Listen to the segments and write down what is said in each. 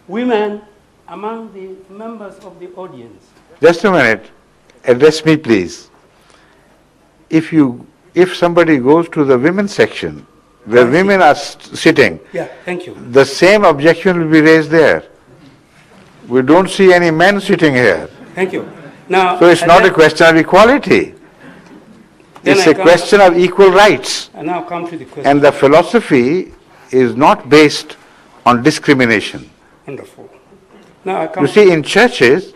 women among the members of the audience. Just a minute. Address me, please. If somebody goes to the women's section, where women are sitting, yeah, thank you. The same objection will be raised there. We don't see any men sitting here. Thank you. Now, so it's not a question of equality. It's a question of equal rights. And now come to the question. And the philosophy is not based on discrimination. Wonderful. Now I come. You see, in churches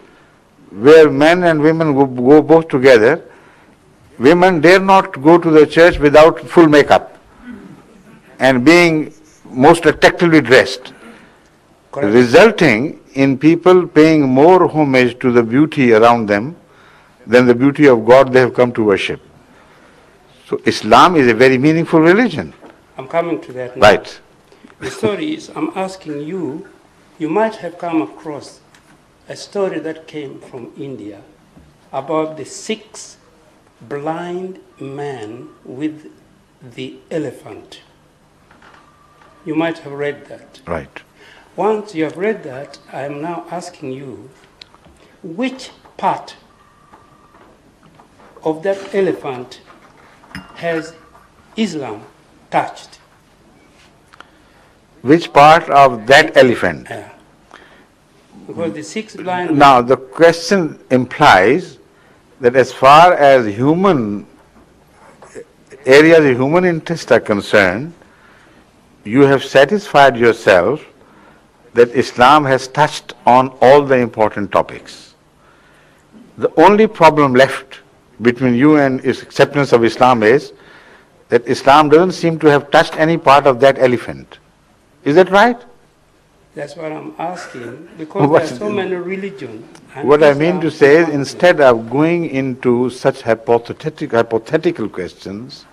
where men and women go both together, women dare not go to the church without full makeup and being most attractively dressed, correct, resulting in people paying more homage to the beauty around them than the beauty of God they have come to worship. So Islam is a very meaningful religion. I'm coming to that now. Right. The story is, I'm asking you, you might have come across a story that came from India about the 6 blind men with the elephant. You might have read that. Right. Once you have read that, I am now asking you, which part of that elephant has Islam touched? Which part of that elephant? Yeah. Because the 6 blind... Now, the question implies that as far as human areas of human interest are concerned, you have satisfied yourself that Islam has touched on all the important topics. The only problem left between you and its acceptance of Islam is that Islam doesn't seem to have touched any part of that elephant. Is that right? That's what I'm asking, because there are so many religions. What I mean to say is, instead of going into such hypothetical questions,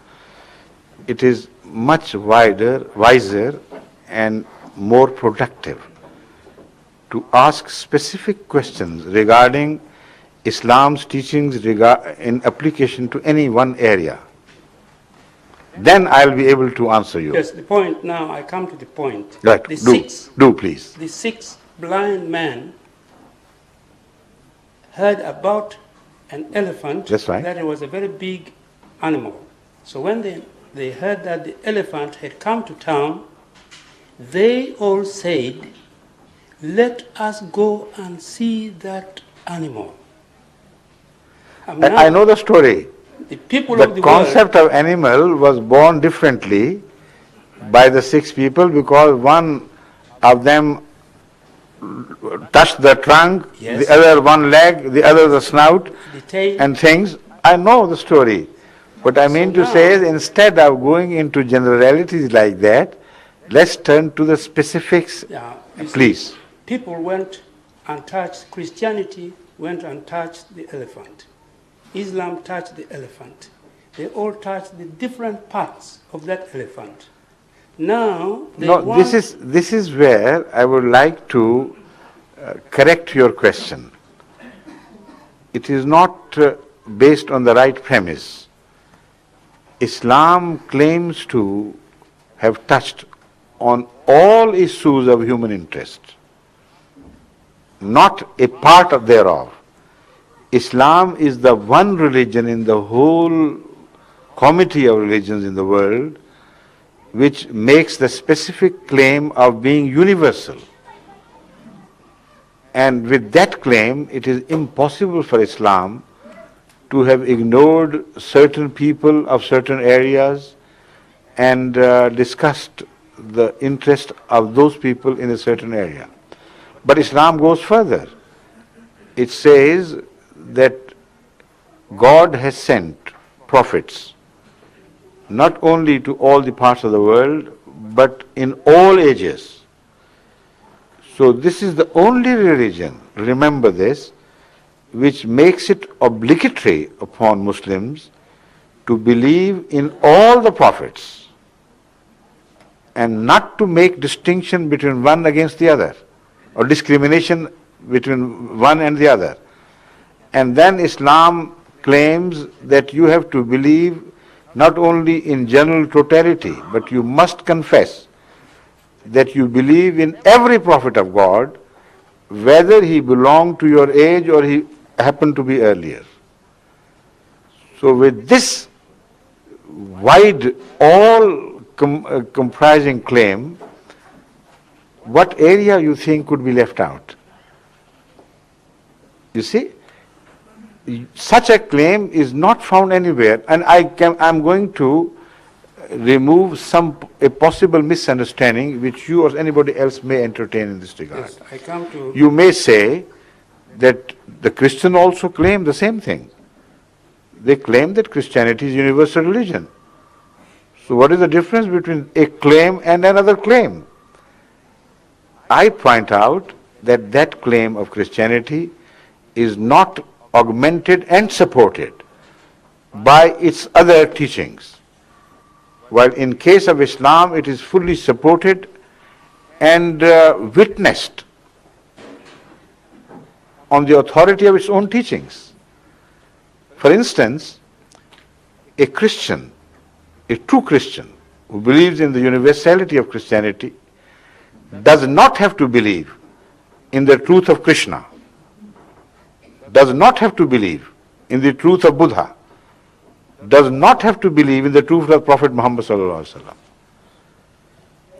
it is much wiser and more productive to ask specific questions regarding Islam's teachings in application to any one area. Then I'll be able to answer you. Yes, the point now, I come to the point. Right, do please. The 6 blind men heard about an elephant. That's right. That it was a very big animal. So when they heard that the elephant had come to town, they all said, let us go and see that animal. I know the story. The people the of the concept world, of animal was born differently by the 6 people because one of them touched the trunk, yes, the other one leg, the other the snout, the tail, and things. I know the story. What I mean to say is, instead of going into generalities like that, let's turn to the specifics, please. People went and touched, Christianity went and touched the elephant. Islam touched the elephant. They all touched the different parts of that elephant. Now, this is where I would like to correct your question. It is not based on the right premise. Islam claims to have touched on all issues of human interest, not a part of thereof. Islam is the one religion in the whole committee of religions in the world which makes the specific claim of being universal. And with that claim, it is impossible for Islam to have ignored certain people of certain areas and discussed the interest of those people in a certain area. But Islam goes further. It says that God has sent prophets not only to all the parts of the world, but in all ages. So this is the only religion, remember this, which makes it obligatory upon Muslims to believe in all the prophets and not to make distinction between one against the other or discrimination between one and the other. And then Islam claims that you have to believe not only in general totality, but you must confess that you believe in every prophet of God whether he belonged to your age or he happened to be earlier. So with this wide, comprising claim, what area you think could be left out? You see, such a claim is not found anywhere, and I'm going to remove a possible misunderstanding which you or anybody else may entertain in this regard. Yes, I come to... You may say that the Christian also claim the same thing. They claim that Christianity is universal religion. So what is the difference between a claim and another claim? I point out that that claim of Christianity is not augmented and supported by its other teachings. While in case of Islam, it is fully supported and witnessed on the authority of its own teachings. For instance, a Christian, a true Christian, who believes in the universality of Christianity, does not have to believe in the truth of Krishna, does not have to believe in the truth of Buddha, does not have to believe in the truth of Prophet Muhammad sallallahu alaihi wasallam.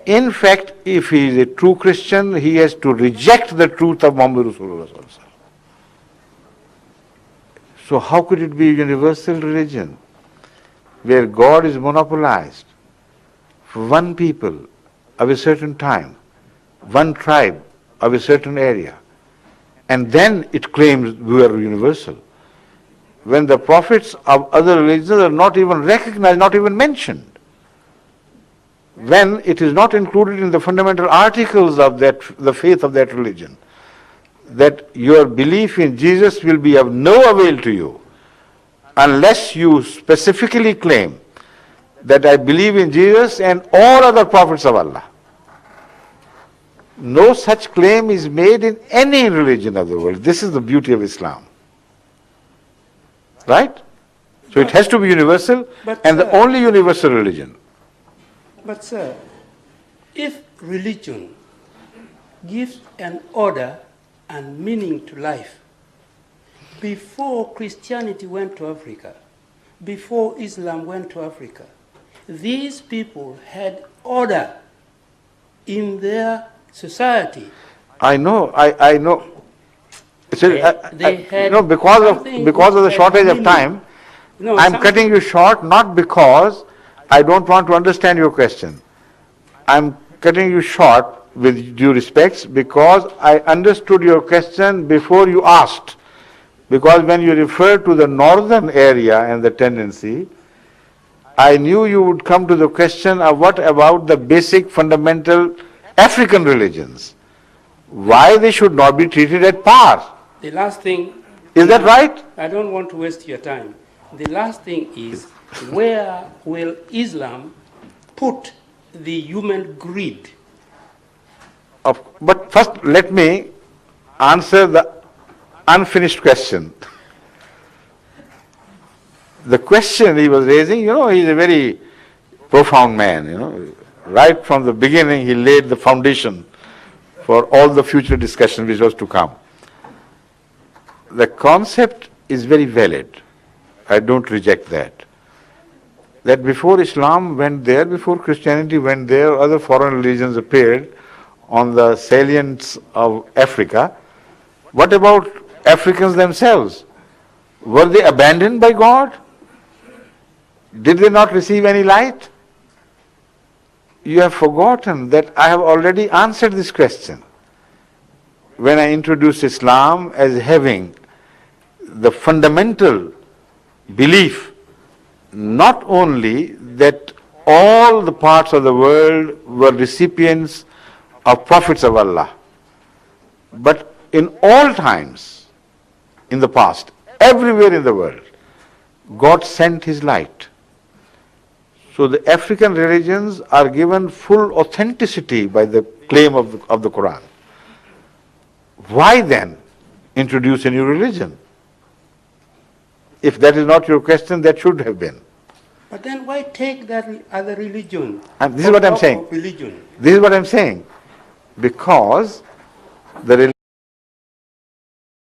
In fact, if he is a true Christian, he has to reject the truth of Muhammad Rasulullah sallallahu alaihi wasallam. So how could it be a universal religion where God is monopolized for one people of a certain time, one tribe of a certain area, and then it claims we are universal, when the prophets of other religions are not even recognized, not even mentioned, when it is not included in the fundamental articles of the faith of that religion, that your belief in Jesus will be of no avail to you unless you specifically claim that I believe in Jesus and all other prophets of Allah. No such claim is made in any religion of the world. This is the beauty of Islam. Right? So it has to be universal, and the only universal religion. But sir, if religion gives an order and meaning to life, before Christianity went to Africa, before Islam went to Africa, these people had order in their society. I know. They had because of the shortage of time, I'm cutting you short, not because I don't want to understand your question. I'm cutting you short with due respects because I understood your question before you asked. Because when you referred to the northern area and the tendency, I knew you would come to the question of what about the basic fundamental African religions? Why they should not be treated at par? The last thing... Is that right? I don't want to waste your time. The last thing is, where will Islam put the human greed? But first let me answer the unfinished question. The question he was raising, he's a very profound man, Right from the beginning he laid the foundation for all the future discussion which was to come. The concept is very valid. I don't reject that. That before Islam went there, before Christianity went there, other foreign religions appeared on the salients of Africa. What about Africans themselves? Were they abandoned by God? Did they not receive any light? You have forgotten that I have already answered this question when I introduced Islam as having the fundamental belief not only that all the parts of the world were recipients of prophets of Allah, but in all times in the past, everywhere in the world, God sent His light. So the African religions are given full authenticity by the claim of the Quran. Why then introduce a new religion? If that is not your question, that should have been. But then why take that other religion? And this is what I'm saying. Religion? This is what I'm saying. Because the